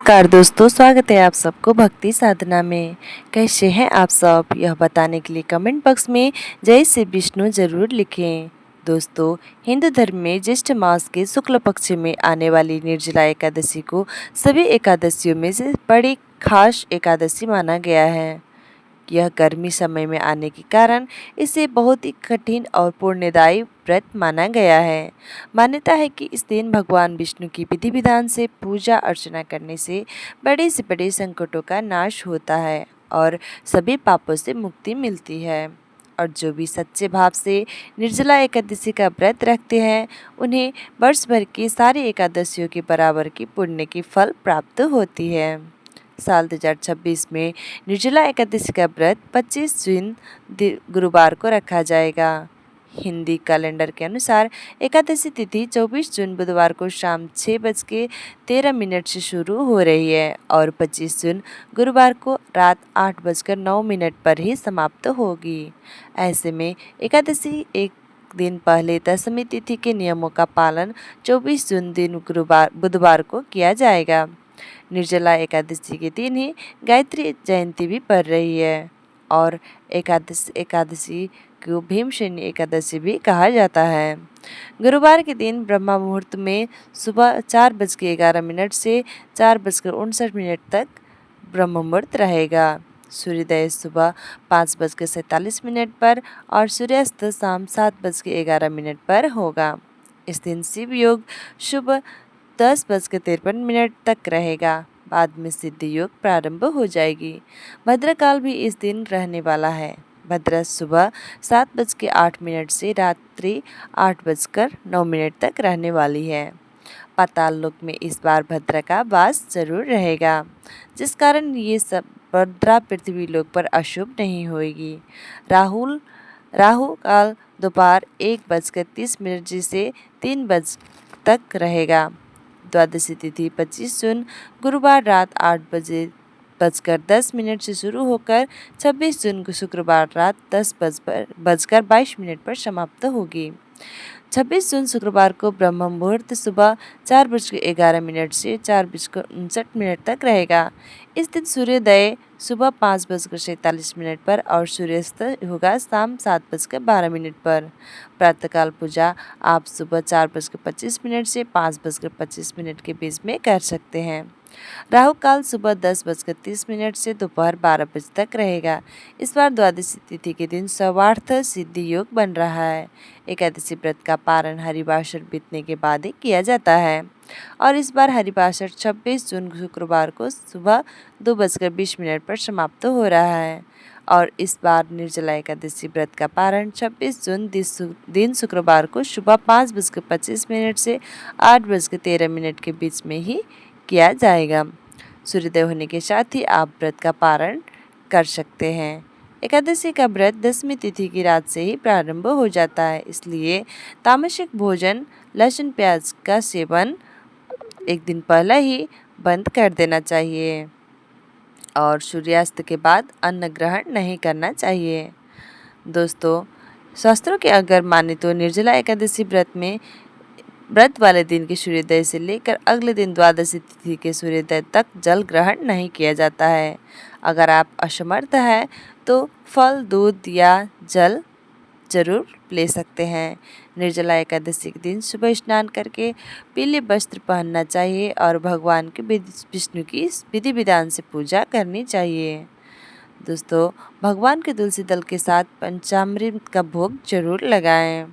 नमस्कार दोस्तों, स्वागत है आप सबको भक्ति साधना में। कैसे हैं आप सब, यह बताने के लिए कमेंट बॉक्स में जय श्री विष्णु जरूर लिखें। दोस्तों, हिंदू धर्म में ज्येष्ठ मास के शुक्ल पक्ष में आने वाली निर्जला एकादशी को सभी एकादशियों में से बड़ी खास एकादशी माना गया है। यह गर्मी समय में आने के कारण इसे बहुत ही कठिन और पुण्यदायी व्रत माना गया है। मान्यता है कि इस दिन भगवान विष्णु की विधि विधान से पूजा अर्चना करने से बड़े से बड़े संकटों का नाश होता है और सभी पापों से मुक्ति मिलती है। और जो भी सच्चे भाव से निर्जला एकादशी का व्रत रखते हैं, उन्हें वर्ष भर की सारी एकादशियों के बराबर की पुण्य की फल प्राप्त होती है। साल 2026 में निर्जला एकादशी का व्रत 25 जून गुरुवार को रखा जाएगा। हिंदी कैलेंडर के अनुसार एकादशी तिथि 24 जून बुधवार को शाम 6:13 से शुरू हो रही है और 25 जून गुरुवार को रात 8:09 पर ही समाप्त होगी। ऐसे में एकादशी एक दिन पहले दशमी तिथि के नियमों का पालन 24 जून दिन बुधवार को किया जाएगा। निर्जला एकादशी के दिन ही गायत्री जयंती भी पड़ रही है और एकादशी को भीमसेनी एकादशी भी कहा जाता है। गुरुवार के दिन ब्रह्म मुहूर्त में सुबह 4:11 से 4:59 तक ब्रह्म मुहूर्त रहेगा। सूर्योदय सुबह 5:47 पर और सूर्यास्त शाम 7:11 पर होगा। इस दिन शिव योग शुभ 10:53 तक रहेगा। बाद में सिद्ध योग प्रारंभ हो जाएगी। भद्रकाल भी इस दिन रहने वाला है। भद्रा सुबह 7:08 से रात्रि 8:09 तक रहने वाली है। पाताल लोक में इस बार भद्रा का वास जरूर रहेगा, जिस कारण ये सब भद्रा पृथ्वी लोक पर अशुभ नहीं होगी। राहु काल दोपहर 1:30 से 3 बज तक रहेगा। द्वादशी तिथि 25 जून गुरुवार रात 8:10 से शुरू होकर 26 जून को शुक्रवार रात 10:22 पर समाप्त होगी। 26 जून शुक्रवार को ब्रह्म मुहूर्त सुबह 4:11 से 4:59 तक रहेगा। इस दिन सूर्योदय सुबह 5:47 पर और सूर्यास्त होगा शाम 7:12 पर। प्रातःकाल पूजा आप सुबह 4:25 से 5:25 के बीच में कर सकते हैं। राहु काल सुबह 10:30 से दोपहर 12 बजे तक रहेगा। इस बार द्वादशी तिथि के दिन सर्वार्थ सिद्धि योग बन रहा है। एकादशी व्रत का पारण हरिवासर बीतने के बाद ही किया जाता है और इस बार हरिवासर 26 जून शुक्रवार को सुबह 2:20 पर समाप्त हो रहा है और इस बार निर्जला एकादशी व्रत का पारण 26 जून दिन शुक्रवार को सुबह 5:25 से 8:13 के बीच में ही किया जाएगा। सूर्योदय होने के साथ ही आप व्रत का पारण कर सकते हैं। एकादशी का व्रत दशमी तिथि की रात से ही प्रारंभ हो जाता है, इसलिए तामसिक भोजन लहसुन प्याज का सेवन एक दिन पहले ही बंद कर देना चाहिए और सूर्यास्त के बाद अन्न ग्रहण नहीं करना चाहिए। दोस्तों, शास्त्रों के अगर माने तो निर्जला एकादशी व्रत वाले दिन के सूर्योदय से लेकर अगले दिन द्वादशी तिथि के सूर्योदय तक जल ग्रहण नहीं किया जाता है। अगर आप असमर्थ हैं तो फल, दूध या जल जरूर ले सकते हैं। निर्जला एकादशी के दिन सुबह स्नान करके पीले वस्त्र पहनना चाहिए और भगवान के विष्णु की विधि विधान से पूजा करनी चाहिए। दोस्तों, भगवान के तुलसी दल के साथ पंचामृत का भोग जरूर लगाएं।